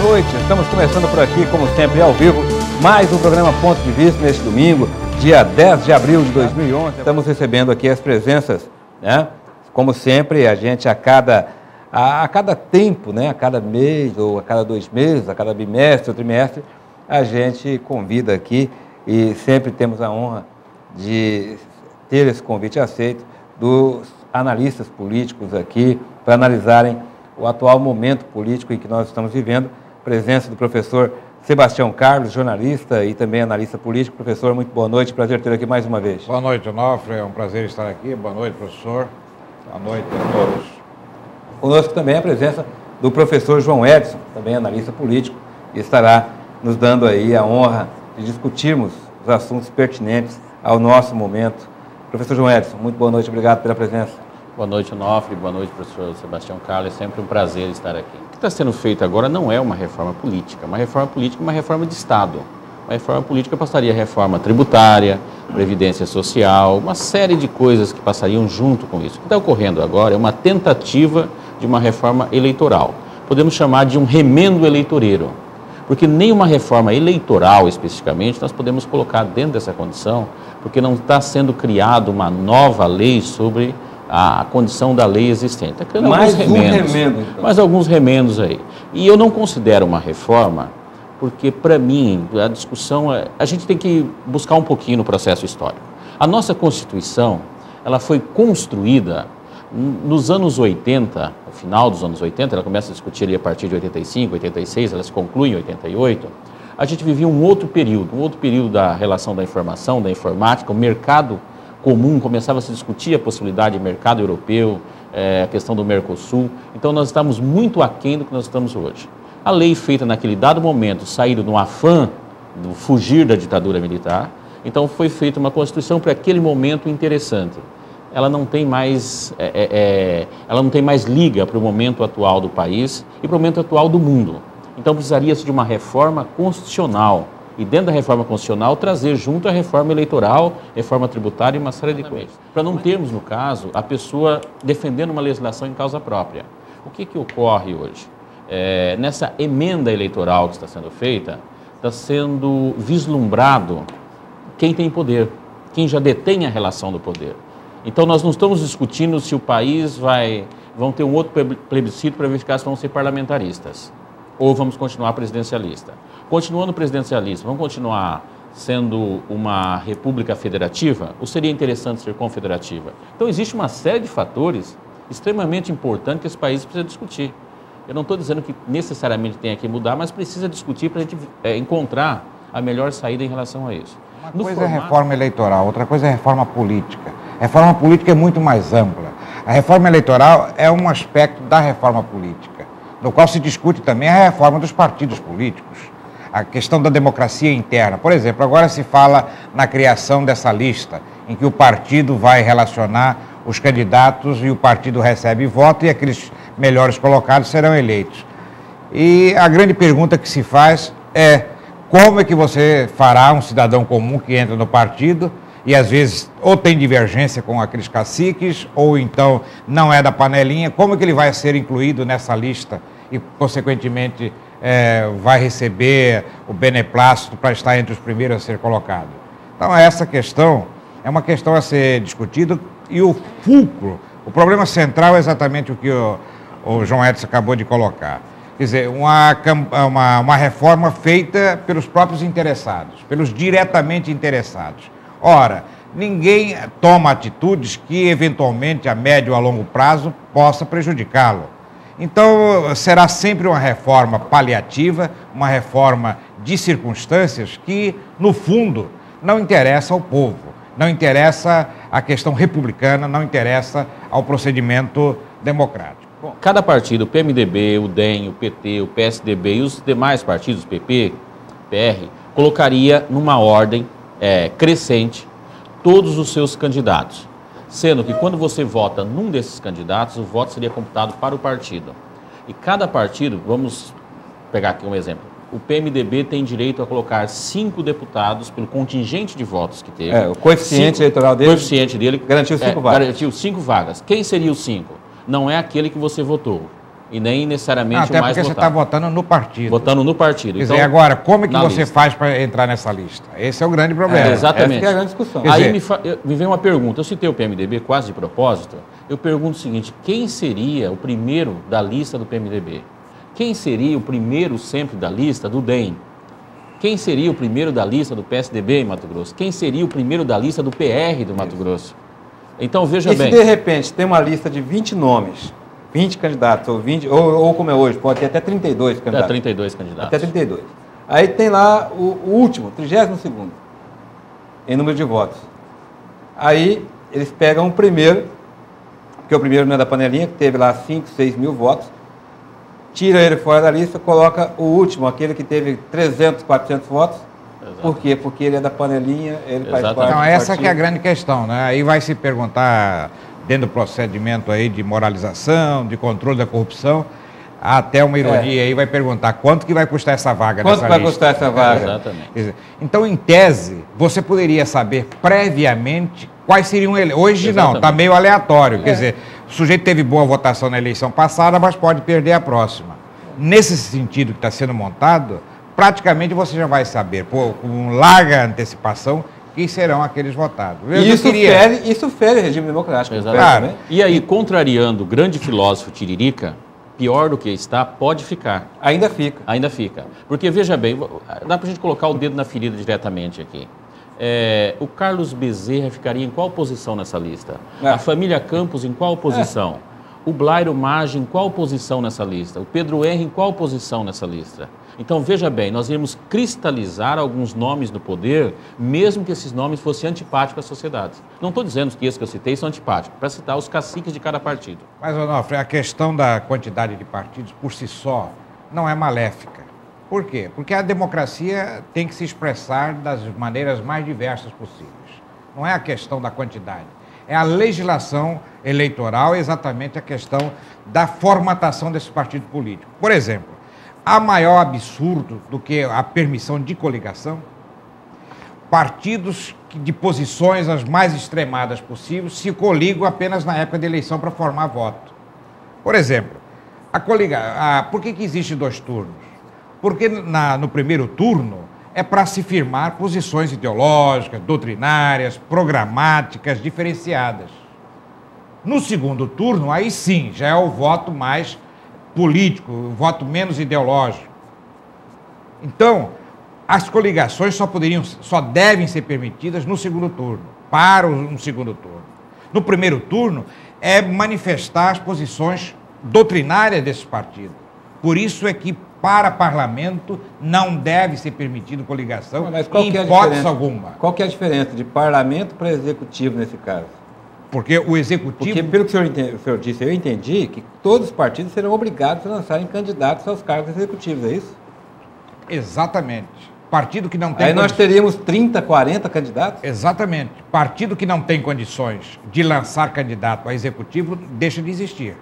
noite. Estamos começando por aqui, como sempre, ao vivo, mais um programa Ponto de Vista neste domingo, dia 10 de abril de 2011. Estamos recebendo aqui as presenças, né? Como sempre, a gente a cada tempo, né? A cada mês, ou a cada 2 meses, a cada bimestre ou trimestre, a gente convida aqui e sempre temos a honra de ter esse convite aceito dos analistas políticos aqui para analisarem o atual momento político em que nós estamos vivendo. Presença do professor Sebastião Carlos, jornalista e também analista político. Professor, muito boa noite, prazer ter aqui mais uma vez. Boa noite, Onofre, é um prazer estar aqui. Boa noite, professor. Boa noite a todos. Conosco também a presença do professor João Edson, também analista político, e estará nos dando aí a honra de discutirmos os assuntos pertinentes ao nosso momento. Professor João Edson, muito boa noite, obrigado pela presença. Boa noite, Onofre. Boa noite, professor Sebastião Carlos. É sempre um prazer estar aqui. O que está sendo feito agora não é uma reforma política. Uma reforma política é uma reforma de Estado. Uma reforma política passaria a reforma tributária, previdência social, uma série de coisas que passariam junto com isso. O que está ocorrendo agora é uma tentativa de uma reforma eleitoral. Podemos chamar de um remendo eleitoreiro, porque nem uma reforma eleitoral, especificamente, nós podemos colocar dentro dessa condição, porque não está sendo criada uma nova lei sobre a condição da lei existente. Mais um remendo, então. Mais alguns remendos aí. E eu não considero uma reforma, porque, para mim, a discussão a gente tem que buscar um pouquinho no processo histórico. A nossa Constituição, ela foi construída nos anos 80, no final dos anos 80, ela começa a discutir ali a partir de 85, 86, ela se conclui em 88. A gente vivia um outro período da relação da informação, da informática, o mercado comum, começava a se discutir a possibilidade de mercado europeu, a questão do Mercosul. Então, nós estamos muito aquém do que nós estamos hoje. A lei feita naquele dado momento, saíram no afã do fugir da ditadura militar, então foi feita uma Constituição para aquele momento interessante. Ela não tem mais, liga para o momento atual do país e para o momento atual do mundo. Então, precisaria-se de uma reforma constitucional. E dentro da reforma constitucional, trazer junto a reforma eleitoral, reforma tributária e uma série de coisas. Para não termos, no caso, a pessoa defendendo uma legislação em causa própria. O que ocorre hoje? Nessa emenda eleitoral que está sendo feita, está sendo vislumbrado quem tem poder, quem já detém a relação do poder. Então, nós não estamos discutindo se o país vão ter um outro plebiscito para verificar se vão ser parlamentaristas ou vamos continuar presidencialista. Continuando presidencialista, vamos continuar sendo uma república federativa ou seria interessante ser confederativa? Então, existe uma série de fatores extremamente importantes que esse país precisa discutir. Eu não estou dizendo que necessariamente tenha que mudar, mas precisa discutir para a gente encontrar a melhor saída em relação a isso. Uma coisa é reforma eleitoral, outra coisa é reforma política. A reforma política é muito mais ampla. A reforma eleitoral é um aspecto da reforma política, no qual se discute também a reforma dos partidos políticos, a questão da democracia interna. Por exemplo, agora se fala na criação dessa lista, em que o partido vai relacionar os candidatos e o partido recebe voto e aqueles melhores colocados serão eleitos. E a grande pergunta que se faz é como é que você fará um cidadão comum que entra no partido e às vezes ou tem divergência com aqueles caciques ou então não é da panelinha, como é que ele vai ser incluído nessa lista e, consequentemente, vai receber o beneplácito para estar entre os primeiros a ser colocado. Então, essa questão é uma questão a ser discutida e o fulcro, o problema central é exatamente o que o João Edson acabou de colocar. Quer dizer, uma reforma feita pelos próprios interessados, pelos diretamente interessados. Ora, ninguém toma atitudes que, eventualmente, a médio ou a longo prazo, possa prejudicá-lo. Então, será sempre uma reforma paliativa, uma reforma de circunstâncias que, no fundo, não interessa ao povo, não interessa à questão republicana, não interessa ao procedimento democrático. Bom, cada partido, o PMDB, o DEM, o PT, o PSDB e os demais partidos, PP, PR, colocaria numa ordem crescente todos os seus candidatos, sendo que quando você vota num desses candidatos, o voto seria computado para o partido. E cada partido, vamos pegar aqui um exemplo, o PMDB tem direito a colocar 5 deputados pelo contingente de votos que teve. O coeficiente eleitoral dele, garantiu 5 vagas. Garantiu 5 vagas. Quem seria os 5? Não é aquele que você votou. e nem necessariamente até o mais porque você votado. está votando no partido. Votando no partido. Quer Então, dizer, agora, como é que você lista. faz para entrar nessa lista? Esse é o grande problema. Exatamente. Essa que é a grande discussão. Quer Aí dizer, me vem uma pergunta, eu citei o PMDB quase de propósito, eu pergunto o seguinte, quem seria o primeiro da lista do PMDB? Quem seria o primeiro sempre da lista do DEM? Quem seria o primeiro da lista do PSDB em Mato Grosso? Quem seria o primeiro da lista do PR do Mato Grosso? Então, veja E bem... se de repente tem uma lista de 20 nomes, 20 candidatos, ou 20, ou como é hoje, pode ter até 32 candidatos. Até 32 candidatos. Até 32. Aí tem lá o último, 32º, em número de votos. Aí eles pegam o primeiro, porque o primeiro não é da panelinha, que teve lá 5, 6 mil votos, tira ele fora da lista, coloca o último, aquele que teve 300, 400 votos. Exato. Por quê? Porque ele é da panelinha, ele faz Exatamente. parte Não, do essa partido. que é a grande questão, né? Aí vai se perguntar, dentro do procedimento aí de moralização, de controle da corrupção, até uma ironia aí vai perguntar quanto que vai custar essa vaga Quanto nessa vai lista? custar essa vaga? Exatamente. Quer dizer, então, em tese, você poderia saber previamente quais seriam ele. Hoje não, Exatamente. está meio aleatório. Quer dizer, o sujeito teve boa votação na eleição passada, mas pode perder a próxima. Nesse sentido que está sendo montado, praticamente você já vai saber, com larga antecipação, quem serão aqueles votados. Eu E queria... isso fere o regime democrático. Exatamente. Claro. Né? E aí, contrariando o grande filósofo Tiririca, pior do que está, pode ficar. Ainda fica. Ainda fica. Porque, veja bem, dá para a gente colocar o dedo na ferida diretamente aqui. O Carlos Bezerra ficaria em qual posição nessa lista? A família Campos em qual posição? O Blairo Maggi em qual posição nessa lista? O Pedro Henry em qual posição nessa lista? Então, veja bem, nós íamos cristalizar alguns nomes do poder, mesmo que esses nomes fossem antipáticos à sociedade. Não estou dizendo que esses que eu citei são antipáticos, para citar os caciques de cada partido. Mas, Onofre, a questão da quantidade de partidos por si só não é maléfica. Por quê? Porque a democracia tem que se expressar das maneiras mais diversas possíveis. Não é a questão da quantidade. É a legislação eleitoral, exatamente a questão da formatação desse partido político. Por exemplo, há maior absurdo do que a permissão de coligação? Partidos de posições as mais extremadas possíveis se coligam apenas na época da eleição para formar voto. Por exemplo, por que existe 2 turnos? Porque no primeiro turno é para se firmar posições ideológicas, doutrinárias, programáticas, diferenciadas. No segundo turno, aí sim, já é o voto mais político, o voto menos ideológico. Então, as coligações só devem ser permitidas no segundo turno, para um segundo turno. No primeiro turno, é manifestar as posições doutrinárias desses partidos. Por isso é que, para parlamento, não deve ser permitido coligação, Mas qual em que é a hipótese diferença? alguma. Qual que é a diferença de parlamento para executivo nesse caso? Porque o executivo... Porque, pelo que o senhor disse, eu entendi que todos os partidos serão obrigados a lançarem candidatos aos cargos executivos, é isso? Exatamente. Partido que não tem... Aí nós teríamos 30, 40 candidatos? Exatamente. Partido que não tem condições de lançar candidato a executivo deixa de existir.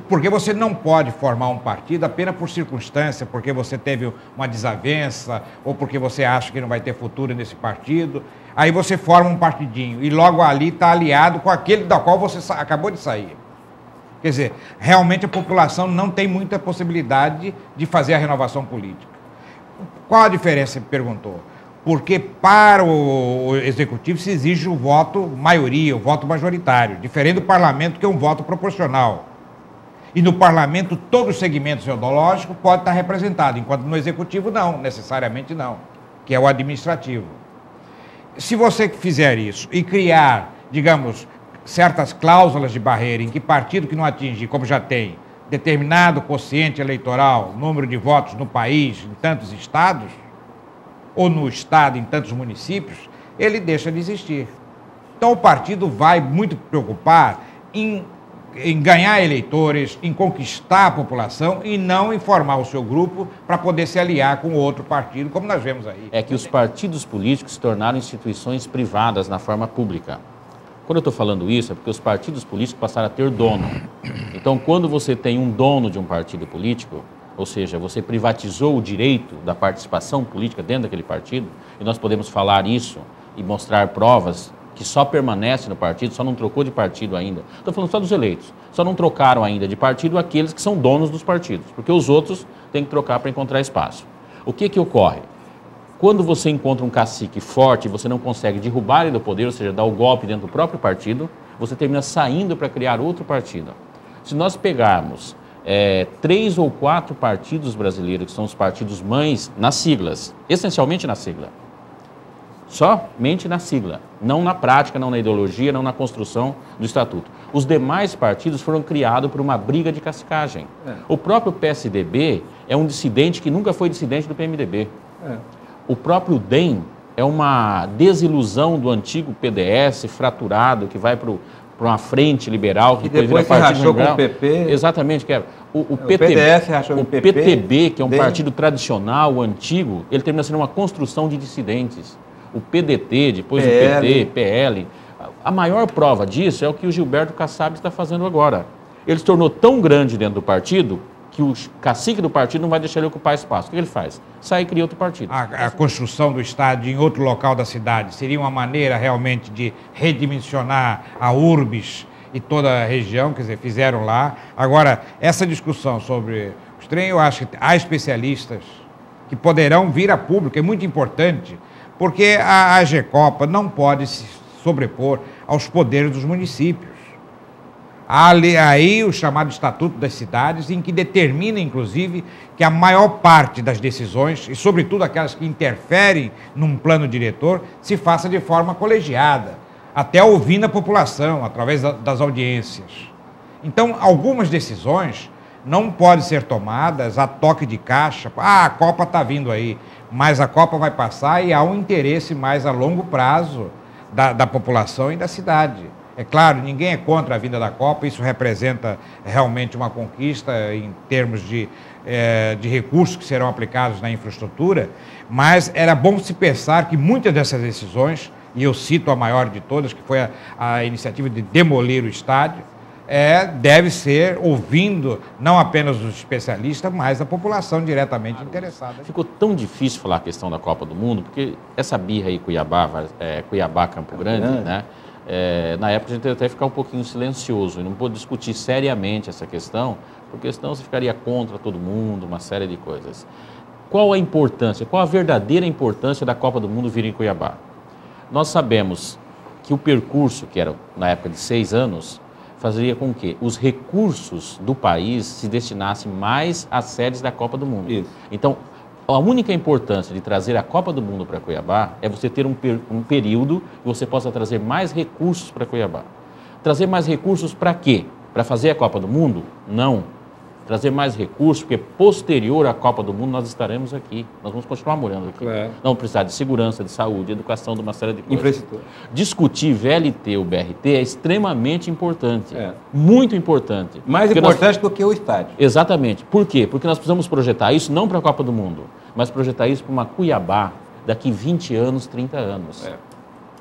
Porque você não pode formar um partido apenas por circunstância, porque você teve uma desavença, ou porque você acha que não vai ter futuro nesse partido. Aí você forma um partidinho e logo ali está aliado com aquele da qual você acabou de sair. Quer dizer, realmente a população não tem muita possibilidade de fazer a renovação política. Qual a diferença, me perguntou? Porque para o executivo se exige o voto maioria, o voto majoritário, diferente do parlamento, que é um voto proporcional. E no parlamento, todos os segmentos ideológicos podem estar representados, enquanto no executivo não, necessariamente não, que é o administrativo. Se você fizer isso e criar, digamos, certas cláusulas de barreira em que partido que não atingir, como já tem, determinado quociente eleitoral, número de votos no país, em tantos estados, ou no estado, em tantos municípios, ele deixa de existir. Então o partido vai muito preocupar em ganhar eleitores, em conquistar a população e não em formar o seu grupo para poder se aliar com outro partido, como nós vemos aí. É que os partidos políticos se tornaram instituições privadas na forma pública. Quando eu estou falando isso, é porque os partidos políticos passaram a ter dono. Então, quando você tem um dono de um partido político, ou seja, você privatizou o direito da participação política dentro daquele partido, e nós podemos falar isso e mostrar provas que só permanece no partido, só não trocou de partido ainda. Estou falando só dos eleitos. Só não trocaram ainda de partido aqueles que são donos dos partidos, porque os outros têm que trocar para encontrar espaço. O que ocorre? Quando você encontra um cacique forte e você não consegue derrubar ele do poder, ou seja, dar o golpe dentro do próprio partido, você termina saindo para criar outro partido. Se nós pegarmos 3 ou 4 partidos brasileiros, que são os partidos mães, nas siglas, essencialmente na sigla, somente na sigla, não na prática, não na ideologia, não na construção do estatuto. Os demais partidos foram criados por uma briga de cacicagem. O próprio PSDB é um dissidente que nunca foi dissidente do PMDB. O próprio DEM é uma desilusão do antigo PDS fraturado que vai para uma frente liberal que depois se rachou com o PP. Exatamente, que é o PDS rachou com o PP. PTB, que é um partido tradicional, antigo, ele termina sendo uma construção de dissidentes. O PDT, depois PL. o PT, PL. A maior prova disso é o que o Gilberto Kassab está fazendo agora. Ele se tornou tão grande dentro do partido que o cacique do partido não vai deixar ele ocupar espaço. O que ele faz? Sai e cria outro partido. A construção do estádio em outro local da cidade seria uma maneira realmente de redimensionar a urbis e toda a região, quer dizer, fizeram lá. Agora, essa discussão sobre os trem, eu acho que há especialistas que poderão vir a público, é muito importante, porque a AGECOPA não pode se sobrepor aos poderes dos municípios. Há aí o chamado Estatuto das Cidades, em que determina, inclusive, que a maior parte das decisões, e sobretudo aquelas que interferem num plano diretor, se faça de forma colegiada, até ouvindo a população, através das audiências. Então, algumas decisões não podem ser tomadas a toque de caixa. A Copa está vindo aí, mas a Copa vai passar e há um interesse mais a longo prazo da população e da cidade. É claro, ninguém é contra a vinda da Copa, isso representa realmente uma conquista em termos de recursos que serão aplicados na infraestrutura, mas era bom se pensar que muitas dessas decisões, e eu cito a maior de todas, que foi a iniciativa de demolir o estádio, deve ser ouvindo não apenas os especialistas, mas a população diretamente interessada. Ficou tão difícil falar a questão da Copa do Mundo, porque essa birra aí, Cuiabá-Campo Grande, né? Na época a gente até ficar um pouquinho silencioso e não pôde discutir seriamente essa questão, porque senão você ficaria contra todo mundo, uma série de coisas. Qual a importância, qual a verdadeira importância da Copa do Mundo vir em Cuiabá? Nós sabemos que o percurso, que era na época de 6 anos, fazia com que os recursos do país se destinassem mais às sedes da Copa do Mundo. Isso. Então, a única importância de trazer a Copa do Mundo para Cuiabá é você ter um período que você possa trazer mais recursos para Cuiabá. Trazer mais recursos para quê? Para fazer a Copa do Mundo? Não. Trazer mais recursos, porque posterior à Copa do Mundo nós estaremos aqui. Nós vamos continuar morando aqui. Claro. Não precisar de segurança, de saúde, de educação, de uma série de coisas. Infraestrutura. Discutir VLT ou BRT é extremamente importante. Muito importante. Mais importante do que o estádio. Exatamente. Por quê? Porque nós precisamos projetar isso não para a Copa do Mundo, mas projetar isso para uma Cuiabá daqui 20 anos, 30 anos.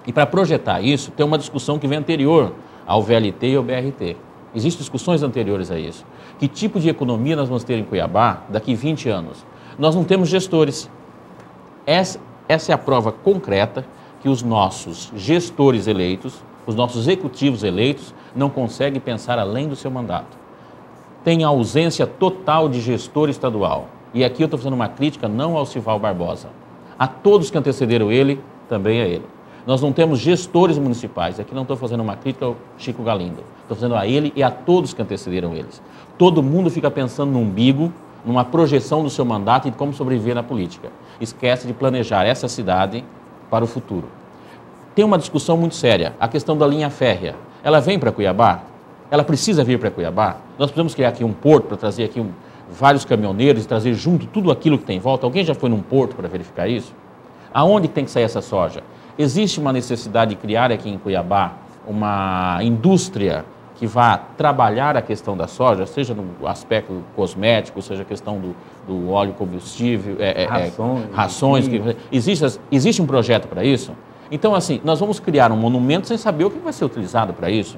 E para projetar isso, tem uma discussão que vem anterior ao VLT e ao BRT. Existem discussões anteriores a isso. Que tipo de economia nós vamos ter em Cuiabá daqui 20 anos? Nós não temos gestores. Essa é a prova concreta que os nossos gestores eleitos, os nossos executivos eleitos, não conseguem pensar além do seu mandato. Tem a ausência total de gestor estadual. E aqui eu estou fazendo uma crítica não ao Sival Barbosa. A todos que antecederam ele, também a ele. Nós não temos gestores municipais. Aqui não estou fazendo uma crítica ao Chico Galindo. Estou fazendo a ele e a todos que antecederam eles. Todo mundo fica pensando no umbigo, numa projeção do seu mandato e de como sobreviver na política. Esquece de planejar essa cidade para o futuro. Tem uma discussão muito séria, a questão da linha férrea. Ela vem para Cuiabá? Ela precisa vir para Cuiabá? Nós precisamos criar aqui um porto para trazer aqui vários caminhoneiros e trazer junto tudo aquilo que tem em volta. Alguém já foi num porto para verificar isso? Aonde tem que sair essa soja? Existe uma necessidade de criar aqui em Cuiabá uma indústria que vá trabalhar a questão da soja, seja no aspecto cosmético, seja a questão do óleo combustível, rações. Existe um projeto para isso? Então, assim, nós vamos criar um monumento sem saber o que vai ser utilizado para isso.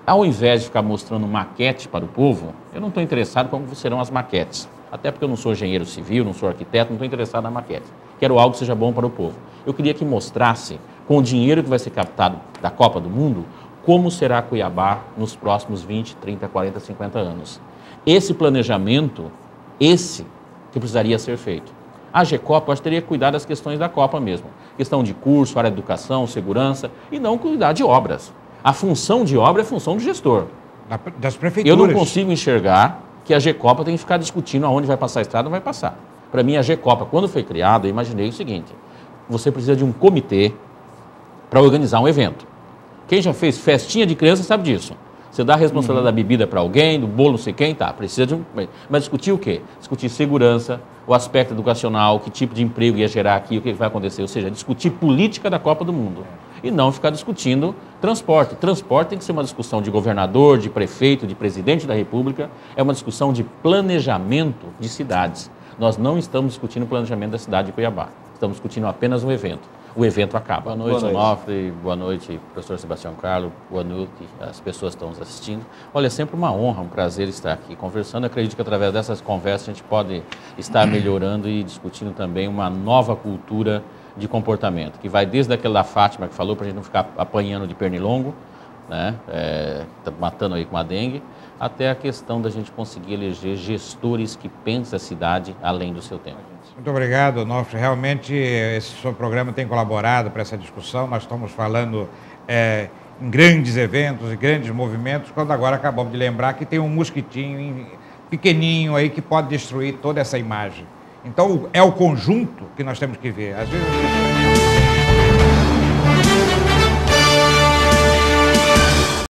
Ao invés de ficar mostrando maquete para o povo, eu não estou interessado em como serão as maquetes. Até porque eu não sou engenheiro civil, não sou arquiteto, não estou interessado na maquete. Quero algo que seja bom para o povo. Eu queria que mostrasse com o dinheiro que vai ser captado da Copa do Mundo, como será Cuiabá nos próximos 20, 30, 40, 50 anos. Esse planejamento, que precisaria ser feito. A GECOPA, eu acho que teria que cuidar das questões da Copa mesmo. Questão de curso, área de educação, segurança, e não cuidar de obras. A função de obra é função do gestor. Das prefeituras. Eu não consigo enxergar que a GECOPA tem que ficar discutindo aonde vai passar a estrada ou não vai passar. Para mim, a GECOPA, quando foi criada, eu imaginei o seguinte: você precisa de um comitê para organizar um evento. Quem já fez festinha de criança sabe disso. Você dá a responsabilidade da bebida para alguém, do bolo não sei quem, tá, precisa de um... Mas discutir o quê? Discutir segurança, o aspecto educacional, que tipo de emprego ia gerar aqui, o que vai acontecer. Ou seja, discutir política da Copa do Mundo. E não ficar discutindo transporte. Transporte tem que ser uma discussão de governador, de prefeito, de presidente da República. É uma discussão de planejamento de cidades. Nós não estamos discutindo o planejamento da cidade de Cuiabá. Estamos discutindo apenas um evento. O evento acaba. Boa noite, Onofre. Boa noite, professor Sebastião Carlos. Boa noite, as pessoas que estão nos assistindo. Olha, é sempre uma honra, um prazer estar aqui conversando. Acredito que através dessas conversas a gente pode estar melhorando e discutindo também uma nova cultura de comportamento, que vai desde aquela da Fátima que falou, para a gente não ficar apanhando de pernilongo, né? Tá matando aí com a dengue, até a questão da gente conseguir eleger gestores que pensem a cidade além do seu tempo. Muito obrigado, Onofre. Realmente, esse seu programa tem colaborado para essa discussão. Nós estamos falando em grandes eventos e grandes movimentos, quando agora acabamos de lembrar que tem um mosquitinho pequenininho aí que pode destruir toda essa imagem. Então, é o conjunto que nós temos que ver. Às vezes...